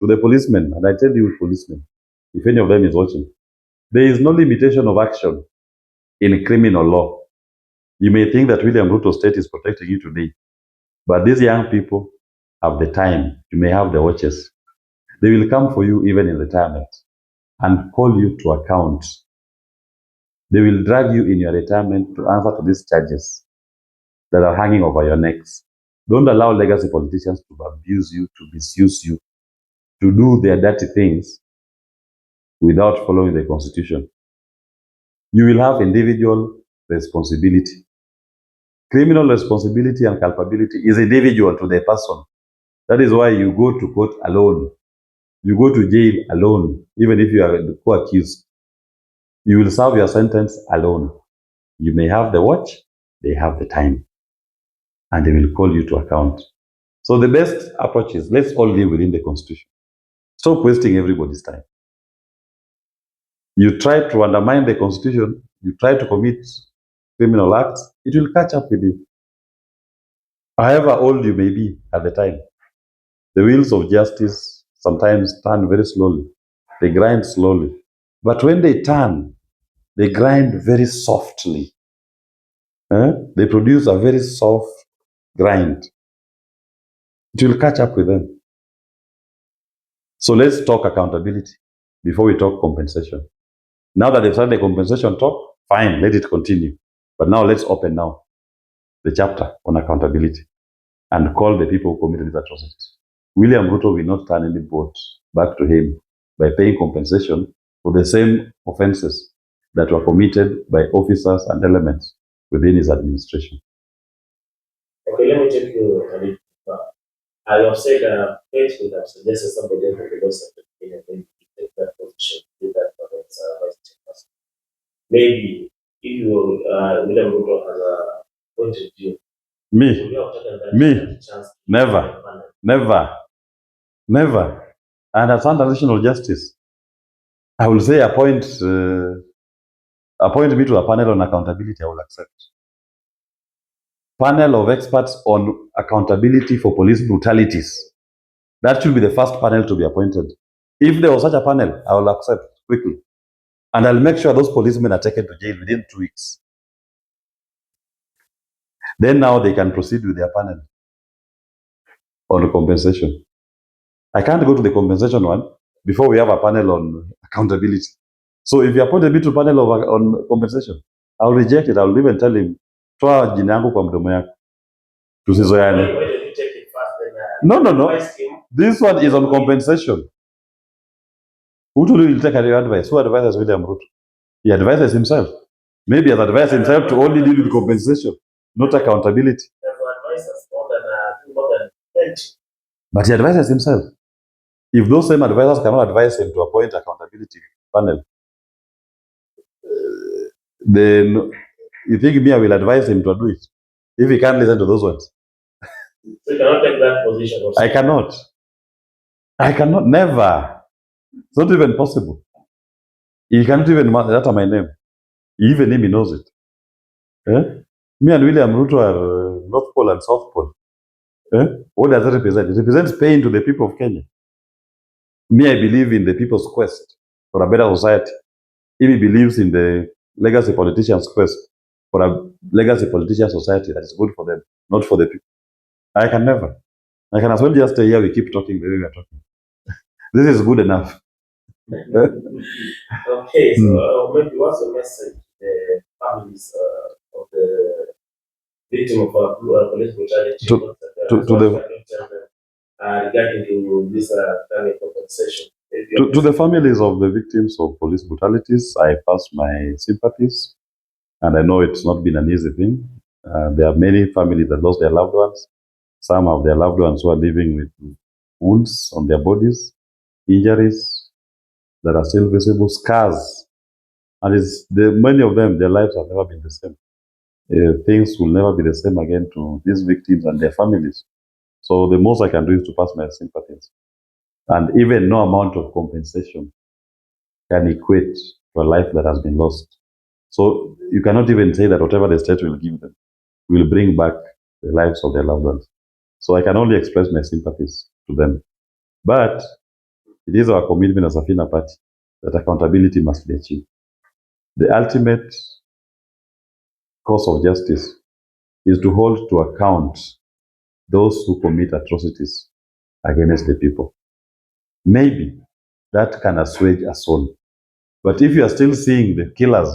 to the policemen, and I tell you, policemen, if any of them is watching, there is no limitation of action in criminal law. You may think that William Ruto State is protecting you today, but these young people have the time. You may have the watches. They will come for you even in retirement and call you to account. They will drag you in your retirement to answer to these charges that are hanging over your necks. Don't allow legacy politicians to abuse you, to misuse you, to do their dirty things without following the constitution. You will have individual responsibility. Criminal responsibility and culpability is individual to the person. That is why you go to court alone. You go to jail alone, even if you are co-accused. You will serve your sentence alone. You may have the watch, they have the time, and they will call you to account. So the best approach is, let's all live within the constitution. Stop wasting everybody's time. You try to undermine the constitution, you try to commit criminal acts, it will catch up with you. However old you may be at the time, the wheels of justice sometimes turn very slowly. They grind slowly. But when they turn, they grind very softly. They produce a very soft grind. It will catch up with them. So let's talk accountability before we talk compensation. Now that they've started the compensation talk, fine, let it continue. But now let's open now the chapter on accountability and call the people who committed these atrocities. William Ruto will not turn any vote back to him by paying compensation for the same offenses that were committed by officers and elements within his administration. Okay, let me take you a little far. I have said Page would have suggested somebody else would also take that position, do that for his vice chairperson. Maybe if you William Ruto has a point of view. Me, never. And as transitional justice, I will say appoint me to a panel on accountability. I will accept. Panel of experts on accountability for police brutalities. That should be the first panel to be appointed. If there was such a panel, I will accept quickly. And I'll make sure those policemen are taken to jail within 2 weeks. Then now they can proceed with their panel on compensation. I can't go to the compensation one before we have a panel on accountability. So if you appoint me to panel on compensation, I'll reject it. I'll even tell him, toa jina yangu kwa mdomo yako. Tusizoeane. Why don't you take it first No. then? This one is on compensation. Who told you will take your advice? Who advises William Ruto? He advises himself. Maybe he has advised himself to only deal with compensation, not accountability. More than 20. But he advises himself. If those same advisors cannot advise him to appoint accountability panel, then you think me I will advise him to do it? If he can't listen to those ones. So you cannot take that position also. I cannot, never. It's not even possible. He can't even utter my name. Even him, he knows it. Me and William Ruto are North Pole and South Pole. What does it represent? It represents pain to the people of Kenya. Me, I believe in the people's quest for a better society. He believes in the legacy politicians' quest for a legacy politician society that is good for them, not for the people. I can never. I can as well just stay here, we keep talking the way we are talking. This is good enough. Okay, so maybe what's the message to the families of the victim of police brutality regarding to this kind of compensation? To the families of the victims of police brutalities, I pass my sympathies, and I know it's not been an easy thing. There are many families that lost their loved ones. Some of their loved ones who are living with wounds on their bodies, injuries that are still visible, scars. And many of them, their lives have never been the same. Things will never be the same again to these victims and their families. So the most I can do is to pass my sympathies. And even no amount of compensation can equate to a life that has been lost. So you cannot even say that whatever the state will give them will bring back the lives of their loved ones. So I can only express my sympathies to them. But It is our commitment as a FINA party that accountability must be achieved. The ultimate cause of justice is to hold to account those who commit atrocities against the people. Maybe that can assuage a soul. But if you are still seeing the killers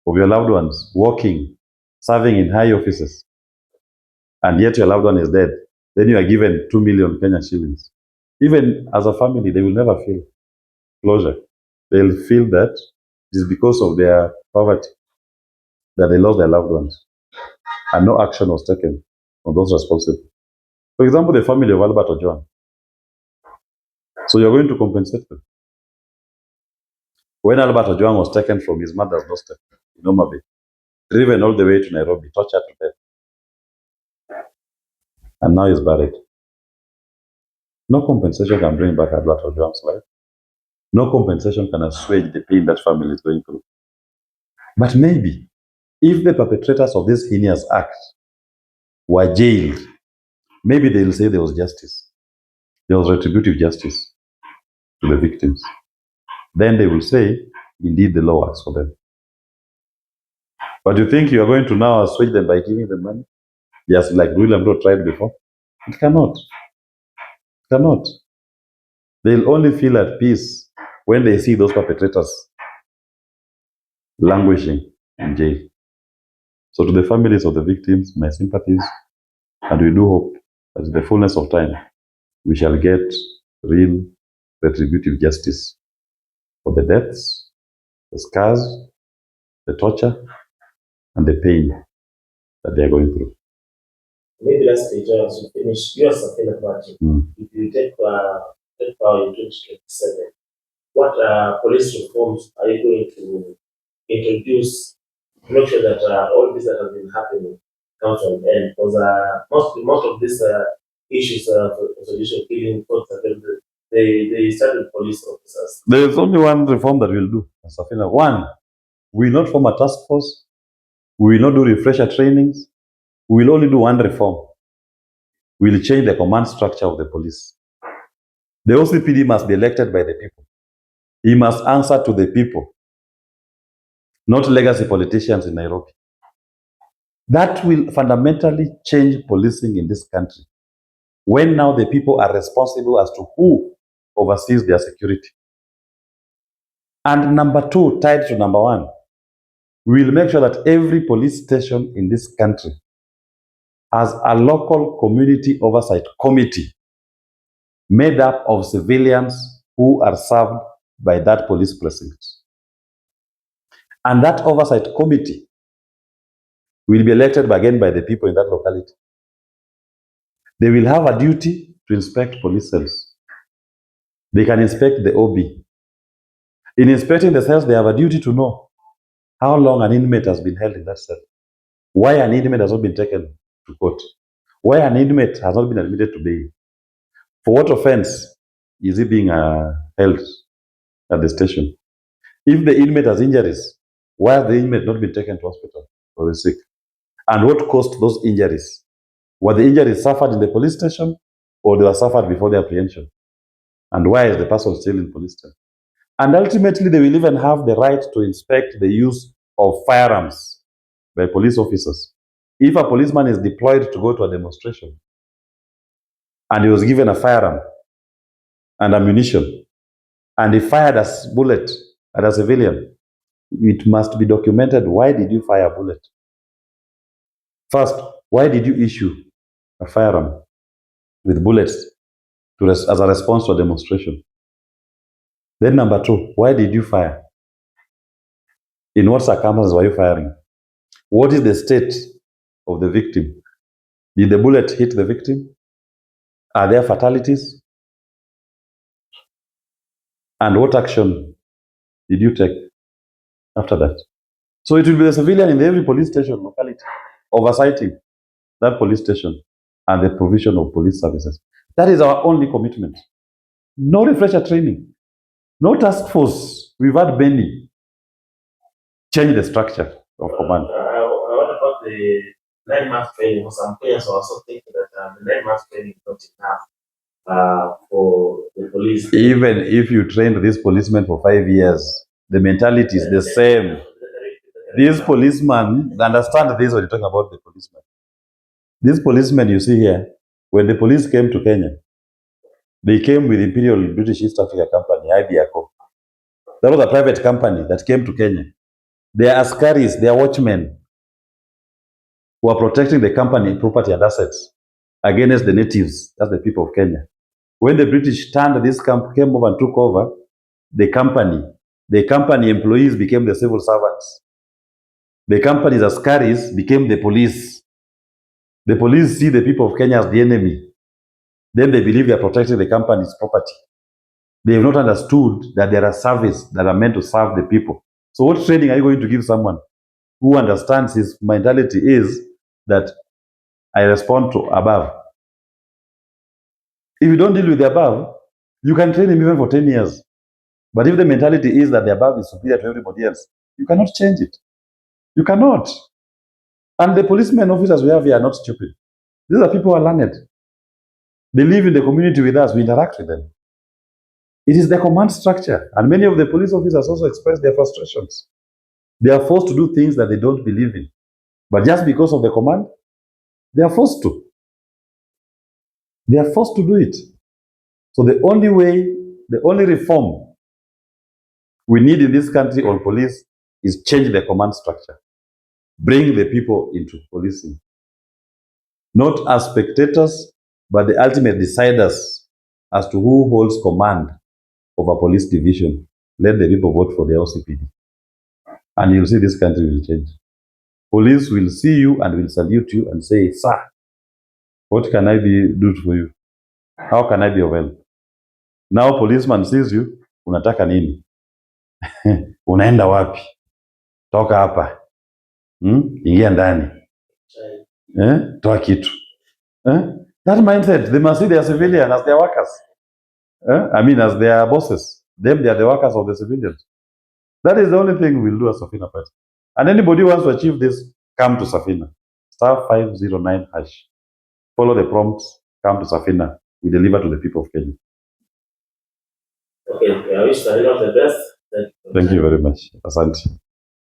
of your loved ones working, serving in high offices, and yet your loved one is dead, then you are given 2 million Kenya shillings. Even as a family, they will never feel closure. They'll feel that it is because of their poverty that they lost their loved ones, and no action was taken on those responsible. For example, the family of Albert Ojwang. So you're going to compensate them. When Albert Ojwang was taken from his mother's doorstep in Omabe, driven all the way to Nairobi, tortured to death, and now he's buried. No compensation can bring back Albert Ojwang's life. No compensation can assuage the pain that family is going through. But maybe, if the perpetrators of this heinous act were jailed, maybe they'll say there was justice. There was retributive justice to the victims. Then they will say, indeed, the law works for them. But you think you are going to now assuage them by giving them money? Just like William Ruto tried before? It cannot. It cannot. They'll only feel at peace when they see those perpetrators languishing in jail. So to the families of the victims, my sympathies, and we do hope that in the fullness of time, we shall get real retributive justice for the deaths, the scars, the torture, and the pain that they are going through. Maybe that's the joy as you finish. You as a fellow party, if you take power in 2027, what police reforms are you going to introduce to make sure that all this that has been happening comes to an end? Because most of these issues for judicial killing, they start with police officers. There is only one reform that we'll do, Safina. One, we will not form a task force. We will not do refresher trainings. We will only do one reform. We will change the command structure of the police. The OCPD must be elected by the people. He must answer to the people, not legacy politicians in Nairobi. That will fundamentally change policing in this country, when now the people are responsible as to who oversees their security. And number two, tied to number one, we will make sure that every police station in this country has a local community oversight committee made up of civilians who are served by that police precinct. And that oversight committee will be elected again by the people in that locality. They will have a duty to inspect police cells. They can inspect the OB. In inspecting the cells, they have a duty to know how long an inmate has been held in that cell, why an inmate has not been taken to court, why an inmate has not been admitted to bail, for what offense is he being held at the station. If the inmate has injuries, why has the inmate not been taken to hospital or is sick? And what caused those injuries? Were the injuries suffered in the police station or they were suffered before the apprehension? And why is the person still in police station? And ultimately, they will even have the right to inspect the use of firearms by police officers. If a policeman is deployed to go to a demonstration and he was given a firearm and ammunition and he fired a bullet at a civilian, it must be documented. Why did you fire a bullet? First, why did you issue a firearm with bullets as a response to a demonstration? Then number two, why did you fire? In what circumstances were you firing? What is the state of the victim? Did the bullet hit the victim? Are there fatalities? And what action did you take after that? So it will be the civilian in every police station locality oversighting that police station and the provision of police services. That is our only commitment. No refresher training, no task force. We've had many. Change the structure of command. What about the 9 months training? For some players are also thinking that the 9 months training is not enough. for the police. Even if you trained this policeman for 5 years, the mentality is the same. These policemen understand this when you're talking about the policemen. These policemen you see here, when the police came to Kenya, they came with Imperial British East Africa Company, IBACO. That was a private company that came to Kenya. They are askaris, they are watchmen who are protecting the company property and assets against the natives, that's the people of Kenya. When the British turned this camp, came over and took over the company employees became the civil servants. The company's askaris became the police. The police see the people of Kenya as the enemy. Then they believe they are protecting the company's property. They have not understood that there are services that are meant to serve the people. So what training are you going to give someone who understands his mentality is that I respond to above? If you don't deal with the above, you can train him even for 10 years. But if the mentality is that the above is superior to everybody else, you cannot change it. You cannot. And the policemen officers we have here are not stupid. These are people who are learned. They live in the community with us. We interact with them. It is the command structure. And many of the police officers also express their frustrations. They are forced to do things that they don't believe in. But just because of the command, they are forced to. They are forced to do it. So the only way, the only reform we need in this country on police is change the command structure. Bring the people into policing. Not as spectators, but the ultimate deciders as to who holds command of a police division. Let the people vote for the LCPD. And you'll see this country will change. Police will see you and will salute you and say, sir, what can I do for you? How can I be of help? Now policeman sees you, unataka nini? Unaenda wapi? Toka hapa. Ingia ndani. Toa kitu. That mindset, they must see their civilian as their workers. As their bosses. Them, they are the workers of the civilians. That is the only thing we'll do as Safina Party. And anybody who wants to achieve this, come to Safina. *509#. Follow the prompts, come to Safina. We deliver to the people of Kenya. Okay, I wish Safina the best. Thank you very much. Asante.